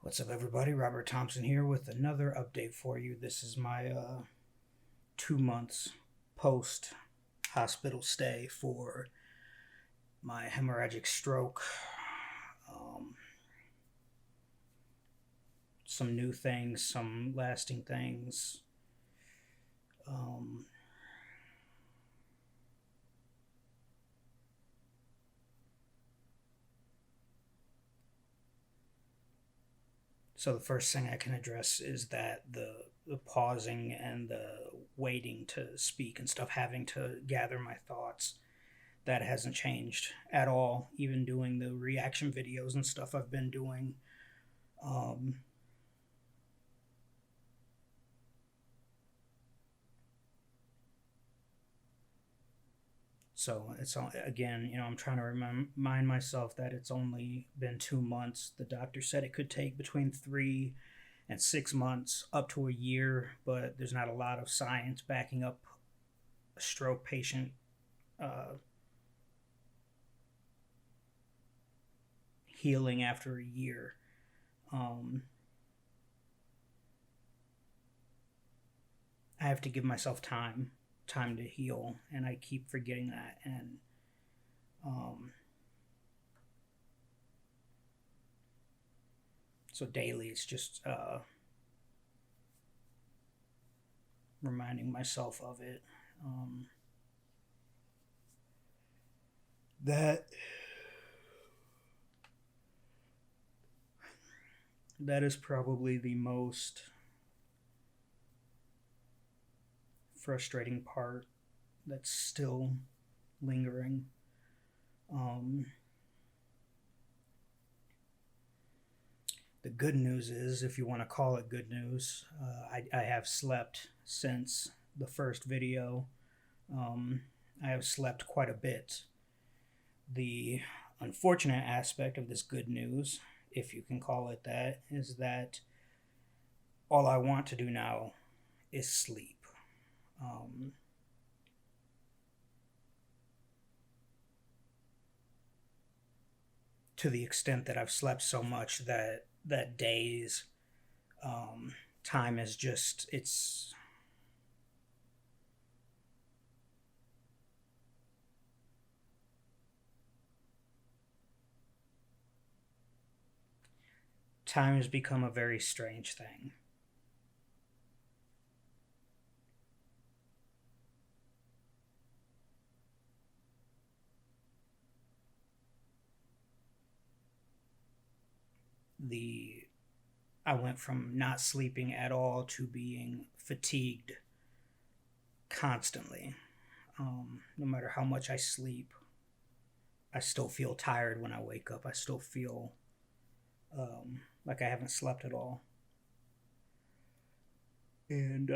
What's up, everybody? Robert Thompson here with another update for you. This is my 2 months post hospital stay for my hemorrhagic stroke. Some new things, some lasting things. Um, so the first thing I can address is that the pausing and the waiting to speak and stuff, having to gather my thoughts, that hasn't changed at all. Even doing the reaction videos and stuff I've been doing. Um, so it's again, I'm trying to remind myself that it's only been 2 months. The doctor said it could take between 3 and 6 months, up to a year, but there's not a lot of science backing up a stroke patient uh, healing after a year. Um, I have to give myself time to heal, and I keep forgetting that. And um, so daily, it's just reminding myself of it. That that is probably the most frustrating part that's still lingering. Um, the good news is, if you want to call it good news, I have slept since the first video. I have slept quite a bit. The unfortunate aspect of this good news, if you can call it that, is that all I want to do now is sleep. To the extent that I've slept so much that days, time is just it's time has become a very strange thing. The I went from not sleeping at all to being fatigued constantly. No matter how much I sleep, I still feel tired when I wake up. I still feel like I haven't slept at all. And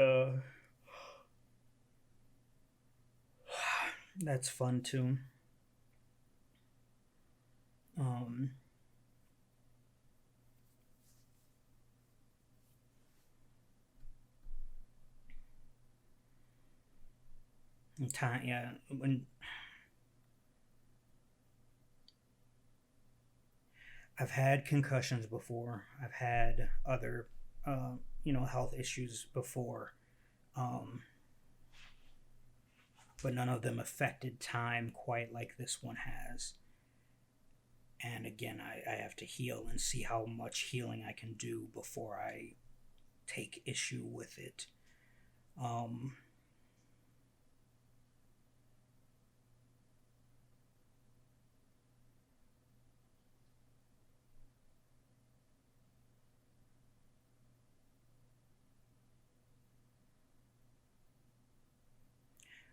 that's fun too. Um, time, yeah. When I've had concussions before, I've had other, health issues before, um, but none of them affected time quite like this one has. And again, I have to heal and see how much healing I can do before I take issue with it. Um,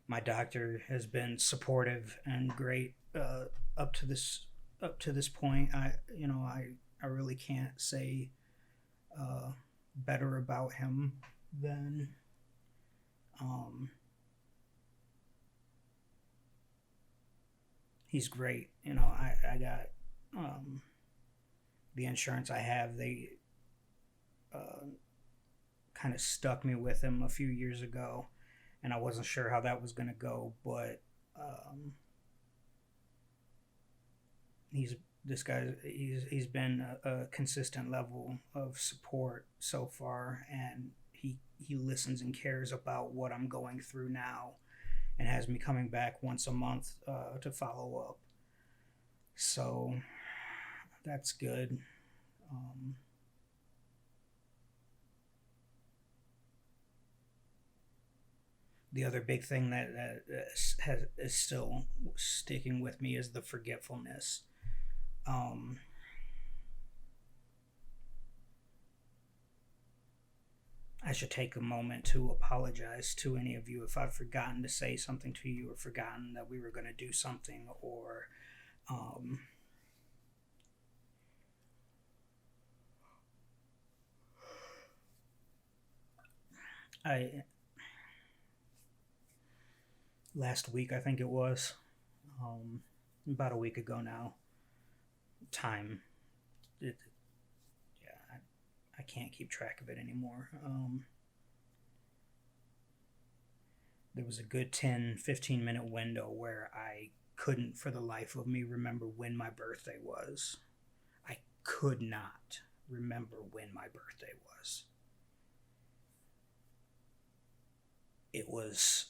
my doctor has been supportive and great up to this point. I really can't say better about him than um, he's great. I got the insurance I have. They uh, kind of stuck me with him a few years ago, and I wasn't sure how that was going to go, but he's this guy, he's been a consistent level of support so far, and he listens and cares about what I'm going through now, and has me coming back once a month to follow up. So that's good. Um, the other big thing that is still sticking with me is the forgetfulness. Um, I should take a moment to apologize to any of you if I've forgotten to say something to you, or forgotten that we were going to do something, or um, I last week, I think it was, about a week ago now. Time, it, yeah, I can't keep track of it anymore. There was a good 10-15 minute window where I couldn't for the life of me remember when my birthday was. I could not remember when my birthday was. It was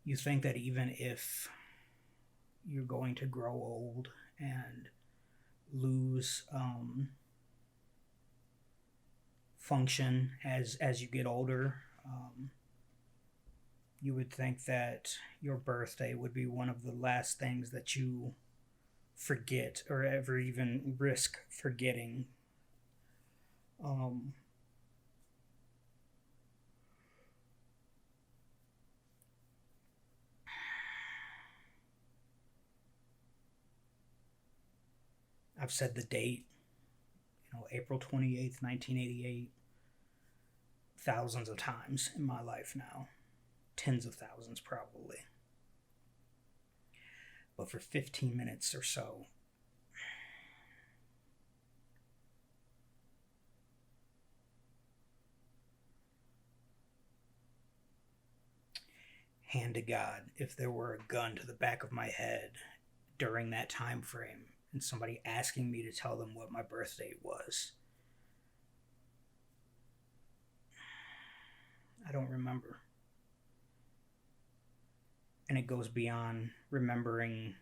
you think that even if you're going to grow old and lose function as you get older, you would think that your birthday would be one of the last things that you forget or ever even risk forgetting. Um, I've said the date, April 28th, 1988, thousands of times in my life now. Tens of thousands, probably. But for 15 minutes or so, hand to God, if there were a gun to the back of my head during that time frame and somebody asking me to tell them what my birthday was, I don't remember. And it goes beyond remembering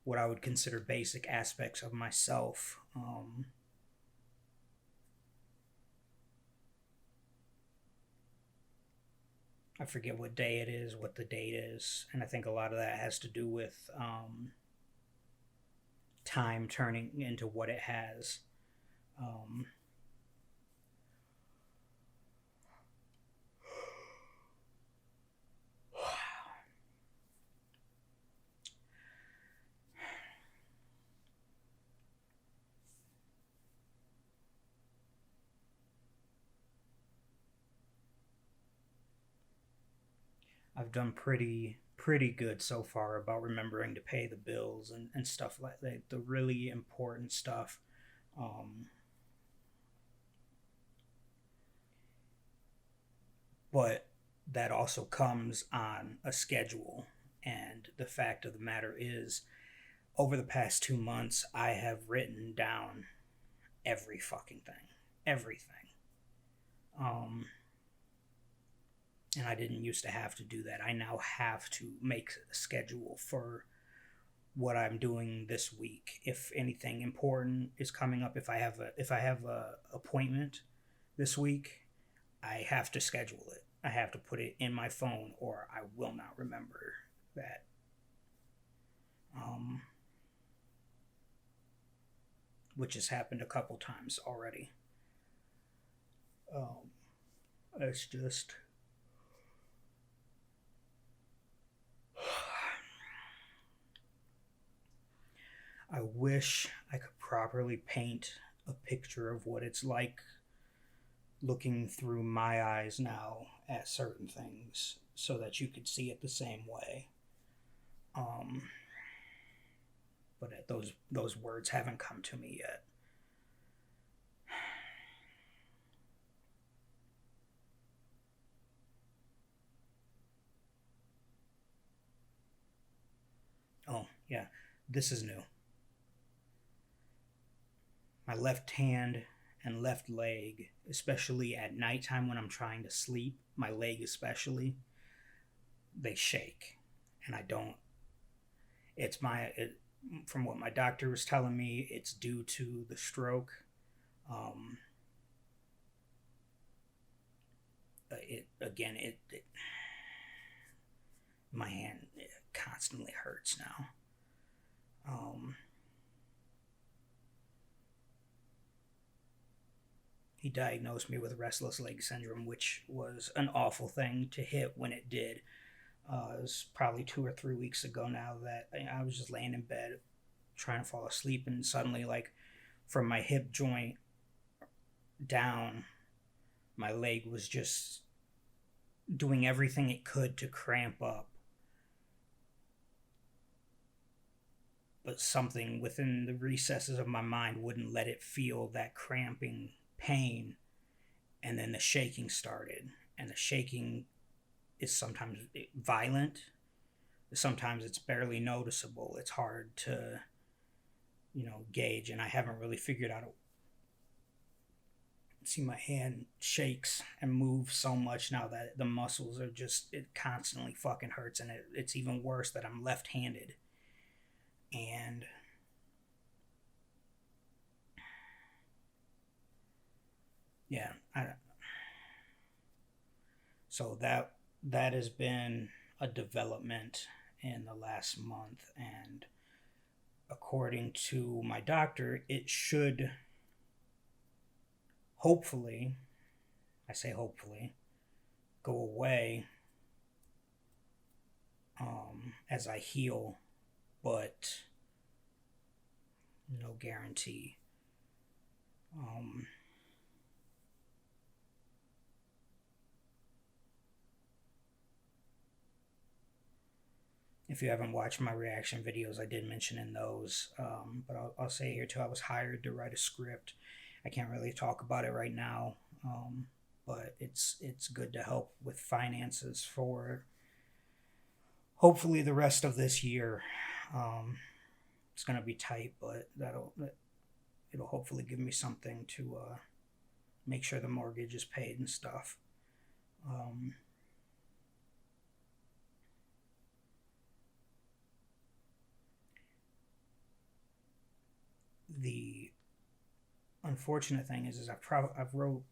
what I would consider basic aspects of myself. I forget what day it is, what the date is, and I think a lot of that has to do with time turning into what it has. Um, I've done pretty good so far about remembering to pay the bills and stuff like that, the really important stuff. Um, but that also comes on a schedule. And the fact of the matter is, over the past 2 months, I have written down every fucking thing. Everything. Um, and I didn't used to have to do that. I now have to make a schedule for what I'm doing this week. If anything important is coming up, if I have a appointment this week, I have to schedule it. I have to put it in my phone, or I will not remember that. Um, which has happened a couple times already. Um, it's just I wish I could properly paint a picture of what it's like looking through my eyes now at certain things so that you could see it the same way. Um, but those words haven't come to me yet. Oh, yeah, this is new. My left hand and left leg, especially at nighttime when I'm trying to sleep, my leg especially, they shake. And I don't, from what my doctor was telling me, it's due to the stroke. Um, my hand constantly hurts now. He diagnosed me with restless leg syndrome, which was an awful thing to hit when it did. It was probably 2 or 3 weeks ago now that I was just laying in bed trying to fall asleep, and suddenly, like, from my hip joint down, my leg was just doing everything it could to cramp up. But something within the recesses of my mind wouldn't let it feel that cramping pain. And then the shaking started. And the shaking is sometimes violent, sometimes it's barely noticeable. It's hard to, gauge, and I haven't really figured out. See, my hand shakes and moves so much now that the muscles are just, it constantly fucking hurts, and it's even worse that I'm left-handed. And yeah, so that has been a development in the last month, and according to my doctor, it should hopefully, I say hopefully, go away as I heal, but no guarantee. If you haven't watched my reaction videos, I did mention in those, but I'll say here too, I was hired to write a script. I can't really talk about it right now, but it's good to help with finances for hopefully the rest of this year. It's gonna be tight, but it'll hopefully give me something to make sure the mortgage is paid and stuff. The unfortunate thing is I've wrote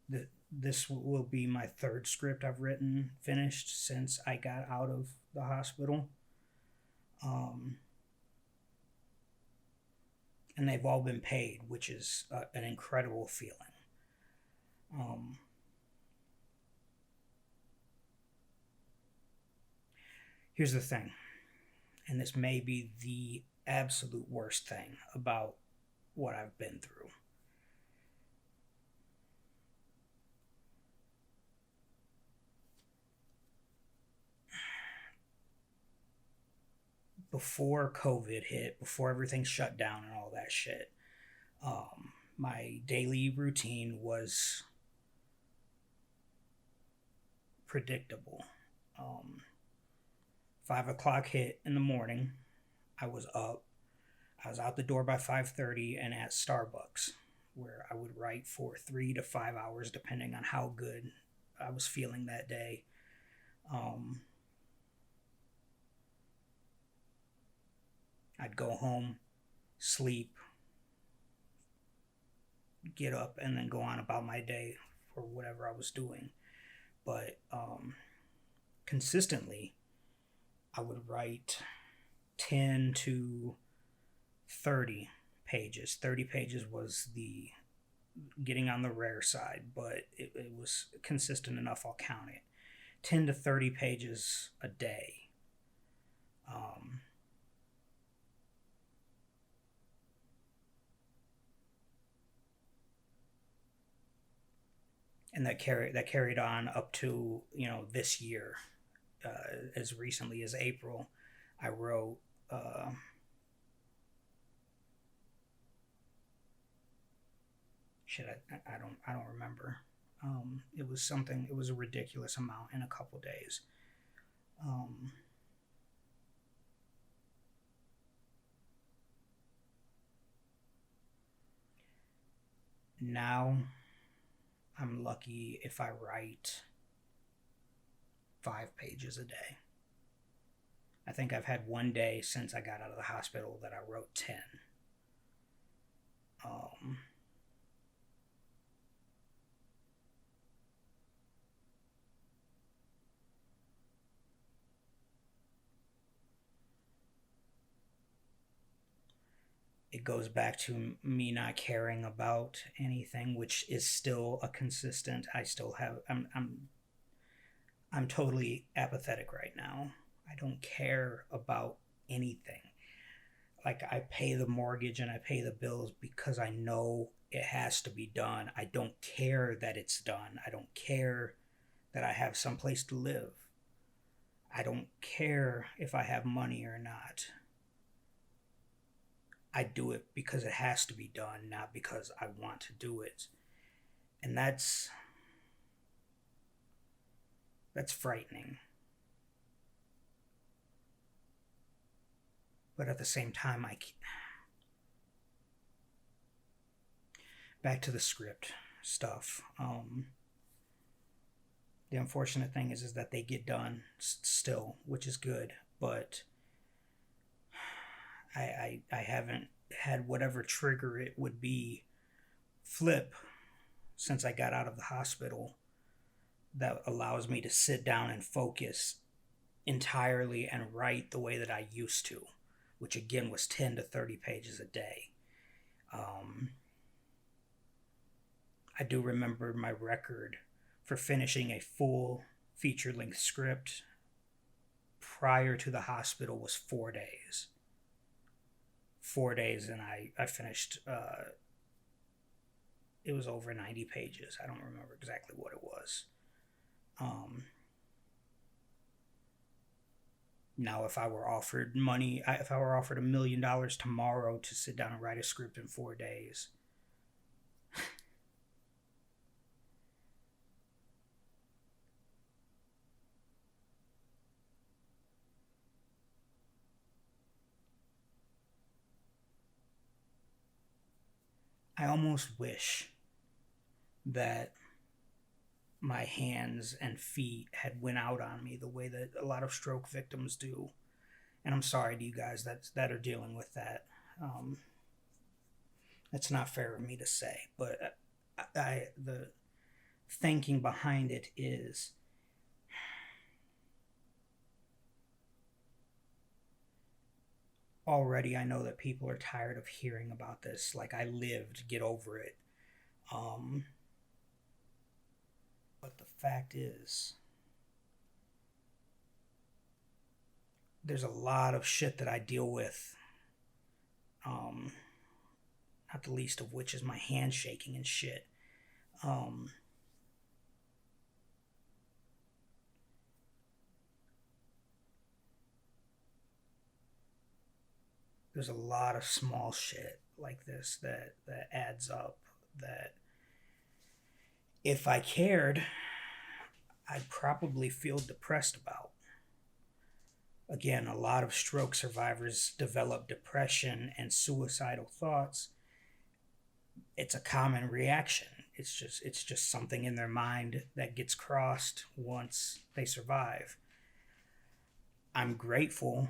that this will be my third script I've written finished since I got out of the hospital. And they've all been paid, which is an incredible feeling. Here's the thing, and this may be the absolute worst thing about what I've been through. Before COVID hit, before everything shut down and all that shit, my daily routine was predictable. 5 o'clock hit in the morning. I was up. I was out the door by 5:30 and at Starbucks, where I would write for 3 to 5 hours, depending on how good I was feeling that day. I'd go home, sleep, get up, and then go on about my day for whatever I was doing. But consistently, I would write 10 to 30 pages. 30 pages was the getting on the rare side, but it was consistent enough, I'll count it. 10 to 30 pages a day. And that carried on up to this year. as recently as April, I wrote. Shit, I don't remember. It was something. It was a ridiculous amount in a couple days. Um, Now I'm lucky if I write 5 pages a day. I think I've had one day since I got out of the hospital that I wrote 10. Um, it goes back to me not caring about anything, which is still a consistent. I still have. I'm totally apathetic right now. I don't care about anything. Like, I pay the mortgage and I pay the bills because I know it has to be done. I don't care that it's done. I don't care that I have someplace to live. I don't care if I have money or not. I do it because it has to be done, not because I want to do it. And that's frightening. But at the same time, back to the script stuff. The unfortunate thing is that they get done still, which is good, but I haven't had whatever trigger it would be flip since I got out of the hospital that allows me to sit down and focus entirely and write the way that I used to, which again was 10 to 30 pages a day. I do remember my record for finishing a full feature-length script prior to the hospital was 4 days. 4 days, and I finished, it was over 90 pages. I don't remember exactly what it was. Now, if I were offered money, if I were offered $1 million tomorrow to sit down and write a script in 4 days, I almost wish that my hands and feet had went out on me the way that a lot of stroke victims do. And I'm sorry to you guys that are dealing with that. That's not fair of me to say, but the thinking behind it is already I know that people are tired of hearing about this. Like, I lived, get over it. But the fact is, there's a lot of shit that I deal with. Not the least of which is my hand shaking and shit. There's a lot of small shit like this that adds up, that if I cared, I'd probably feel depressed about. Again, a lot of stroke survivors develop depression and suicidal thoughts. It's a common reaction. It's just something in their mind that gets crossed once they survive. I'm grateful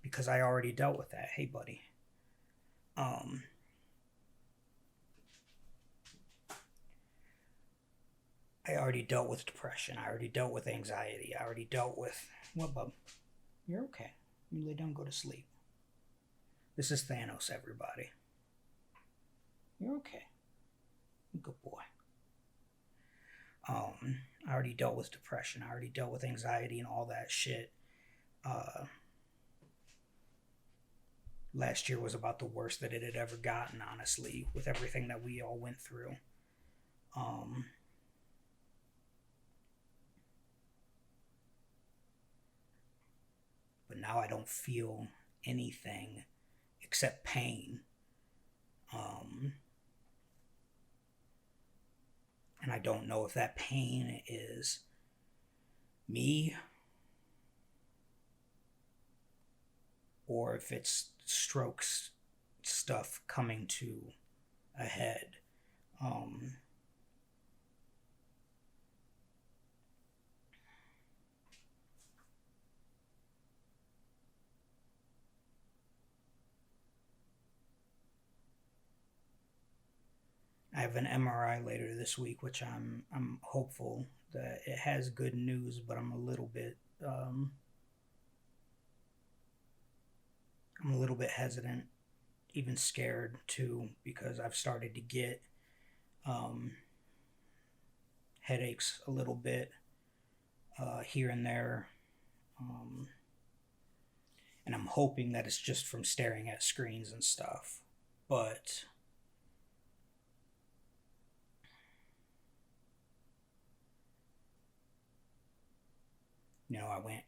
because I already dealt with that. Hey, buddy. I already dealt with depression. I already dealt with anxiety. I already dealt with... What, bub? You're okay. You lay down, go to sleep. This is Thanos, everybody. You're okay. Good boy. I already dealt with depression. I already dealt with anxiety and all that shit. Last year was about the worst that it had ever gotten, honestly, with everything that we all went through. but now I don't feel anything except pain. And I don't know if that pain is me or if it's strokes stuff coming to a head. I have an MRI later this week, which I'm hopeful that it has good news, but I'm a little bit hesitant, even scared too, because I've started to get headaches a little bit here and there, and I'm hoping that it's just from staring at screens and stuff, but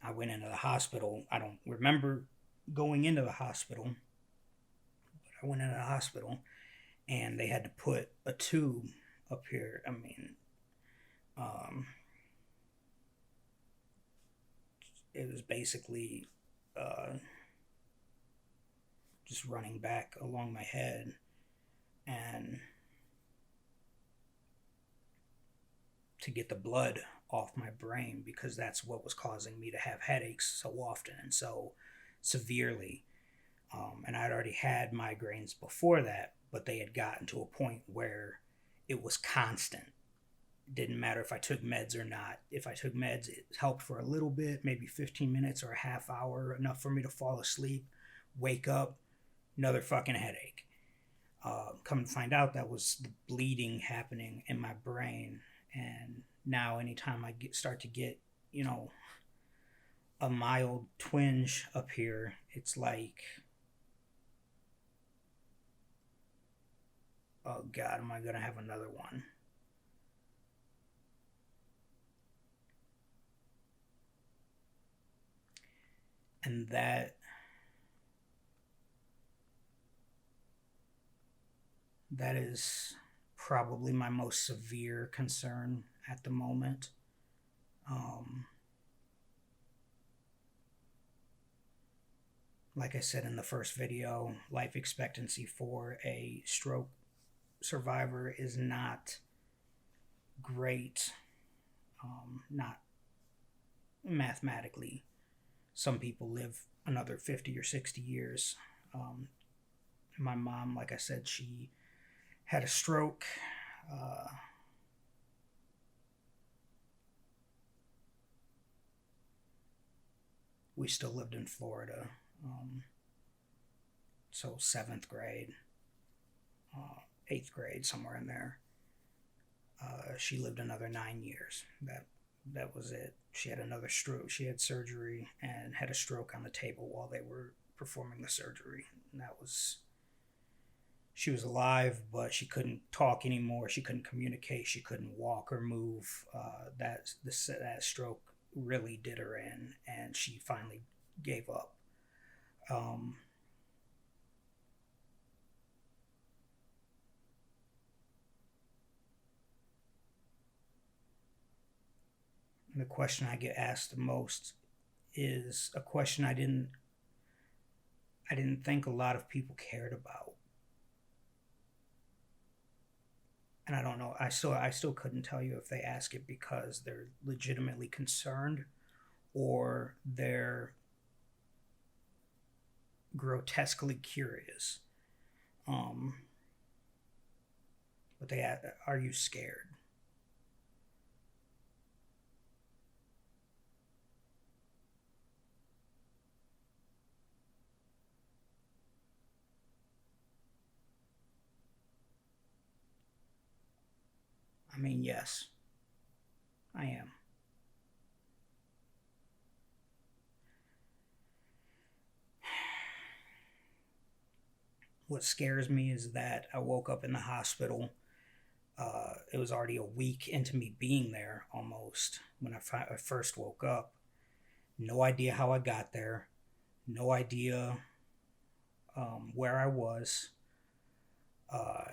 I went into the hospital. I don't remember going into the hospital, but I went into the hospital and they had to put a tube up here. I mean, it was basically just running back along my head and to get the blood off my brain, because that's what was causing me to have headaches so often and so severely. And I'd already had migraines before that, but they had gotten to a point where it was constant. It didn't matter if I took meds or not. If I took meds, it helped for a little bit, maybe 15 minutes or a half hour, enough for me to fall asleep, wake up, another fucking headache. Come to find out, that was the bleeding happening in my brain. And now anytime I start to get, a mild twinge up here, it's like, oh God, am I going to have another one? And that is probably my most severe concern at the moment. Like I said in the first video, life expectancy for a stroke survivor is not great, not mathematically. Some people live another 50 or 60 years. My mom, like I said, she had a stroke. We still lived in Florida. So 7th grade, 8th grade, somewhere in there. She lived another 9 years. That was it. She had another stroke. She had surgery and had a stroke on the table while they were performing the surgery. And she was alive, but she couldn't talk anymore. She couldn't communicate. She couldn't walk or move. That stroke really did her in, and she finally gave up. The question I get asked the most is a question I didn't think a lot of people cared about. And I don't know, I still couldn't tell you if they ask it because they're legitimately concerned or they're grotesquely curious. But are you scared? I mean, yes, I am. What scares me is that I woke up in the hospital. It was already a week into me being there almost when I first woke up. No idea how I got there. No idea where I was. Uh,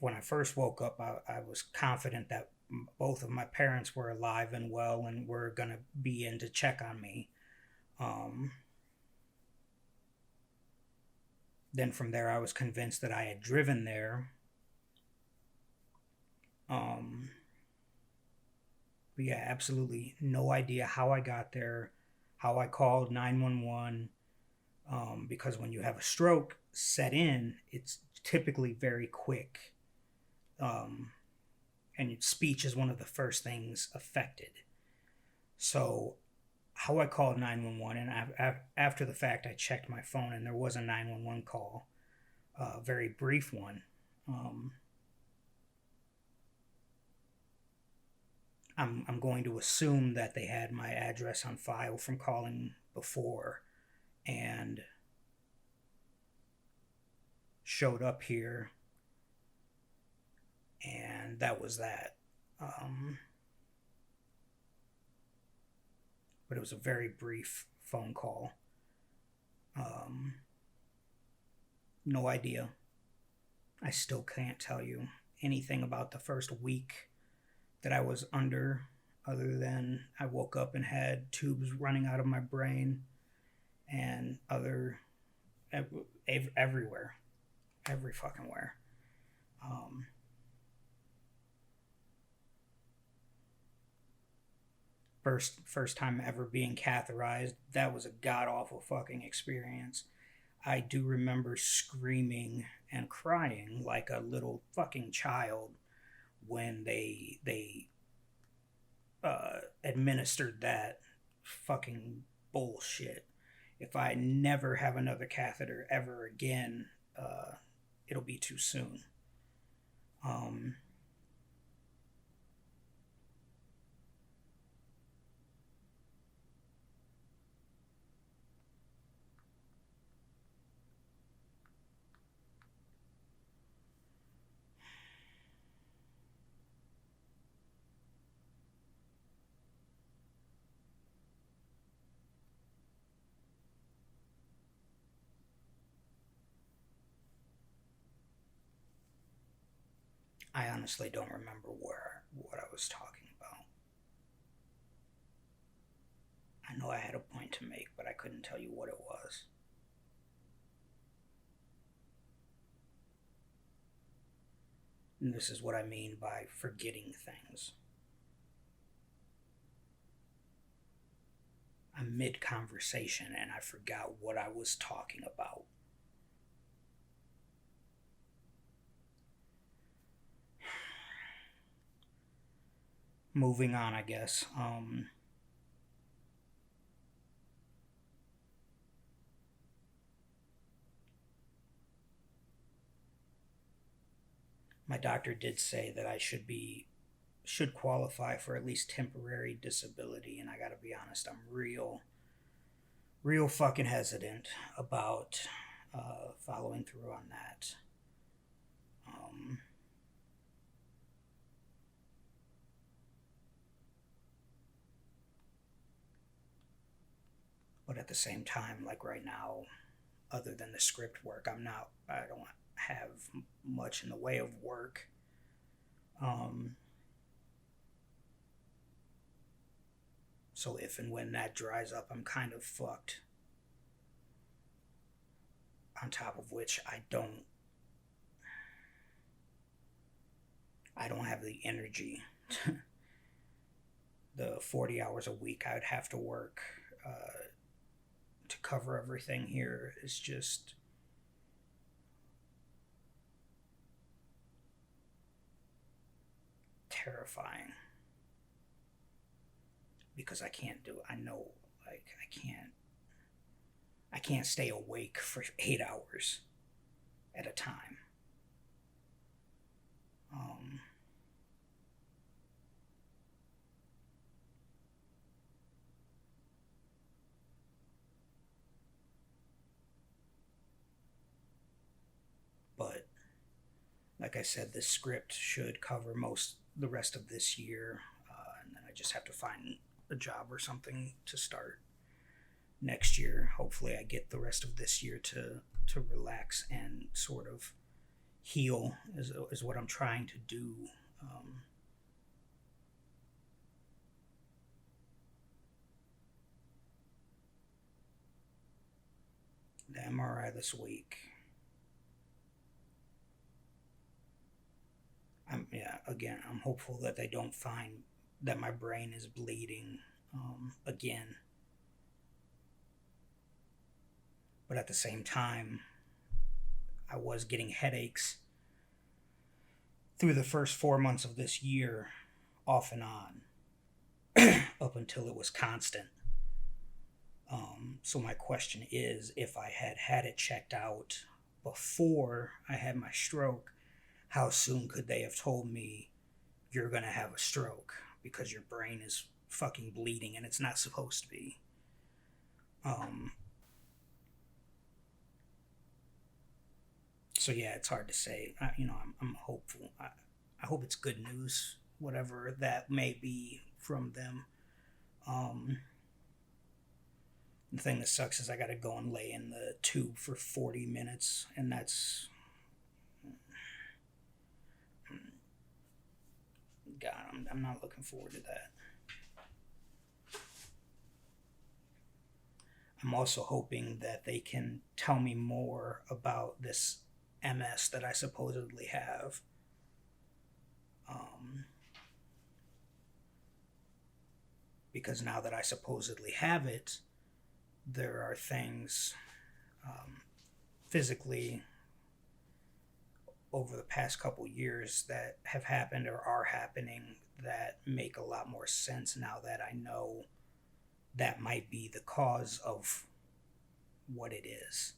when I first woke up, I was confident that both of my parents were alive and well and were going to be in to check on me. Um, then from there, I was convinced that I had driven there. Um, but yeah, absolutely no idea how I got there, how I called 911. Because when you have a stroke set in, it's typically very quick. Um, and speech is one of the first things affected. So, how I called 911, and after the fact, I checked my phone, and there was a 911 call, a very brief one. Um, I'm going to assume that they had my address on file from calling before and showed up here, and that was that. Um, but it was a very brief phone call. Um, no idea. I still can't tell you anything about the first week that I was under, other than I woke up and had tubes running out of my brain and other everywhere, every fucking where. Um, first time ever being catheterized, that was a god awful fucking experience. I do remember screaming and crying like a little fucking child when they administered that fucking bullshit. If I never have another catheter ever again, it'll be too soon. Um, I honestly don't remember what I was talking about. I know I had a point to make, but I couldn't tell you what it was. And this is what I mean by forgetting things. I'm mid conversation and I forgot what I was talking about. Moving on, I guess. My doctor did say that I should qualify for at least temporary disability, and I gotta be honest, I'm real fucking hesitant about following through on that. Um, but at the same time, like right now, other than the script work, I don't have much in the way of work. Um, so if and when that dries up, I'm kind of fucked. On top of which, I don't have the energy. The 40 hours a week I would have to work to cover everything here is just terrifying. Because I can't do it. I know, like, I can't stay awake for 8 hours at a time. Um, but like I said, this script should cover most the rest of this year, and then I just have to find a job or something to start. next year, hopefully, I get the rest of this year to relax and sort of heal is what I'm trying to do. The MRI this week. I'm hopeful that they don't find that my brain is bleeding again. But at the same time, I was getting headaches through the first 4 months of this year, off and on, up until it was constant. So my question is, if I had it checked out before I had my stroke, how soon could they have told me you're going to have a stroke because your brain is fucking bleeding and it's not supposed to be? So yeah, it's hard to say. I'm hopeful. I hope it's good news, whatever that may be from them. The thing that sucks is I gotta go and lay in the tube for 40 minutes, and that's. God, I'm not looking forward to that. I'm also hoping that they can tell me more about this MS that I supposedly have. Because now that I supposedly have it, there are things physically over the past couple years that have happened or are happening that make a lot more sense now that I know that might be the cause of what it is.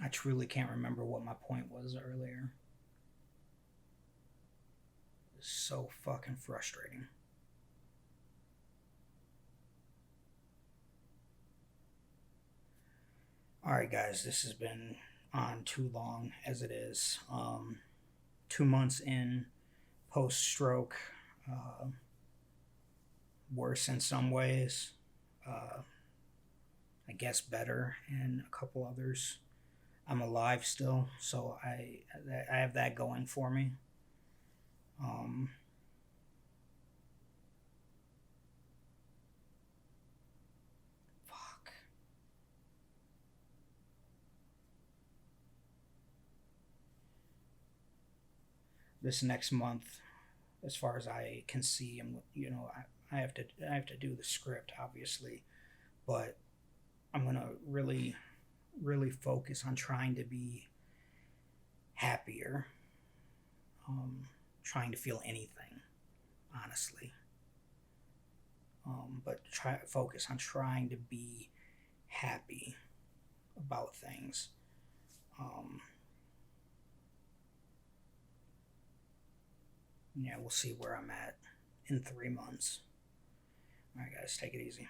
I truly can't remember what my point was earlier. It's so fucking frustrating. Alright, guys, this has been on too long as it is. 2 months in, post stroke, worse in some ways, I guess better in a couple others. I'm alive still, so I have that going for me. Fuck. This next month, as far as I can see, I have to do the script, obviously, but I'm gonna really focus on trying to be happier, trying to feel anything, honestly. But focus on trying to be happy about things. Yeah, we'll see where I'm at in 3 months. All right, guys, take it easy.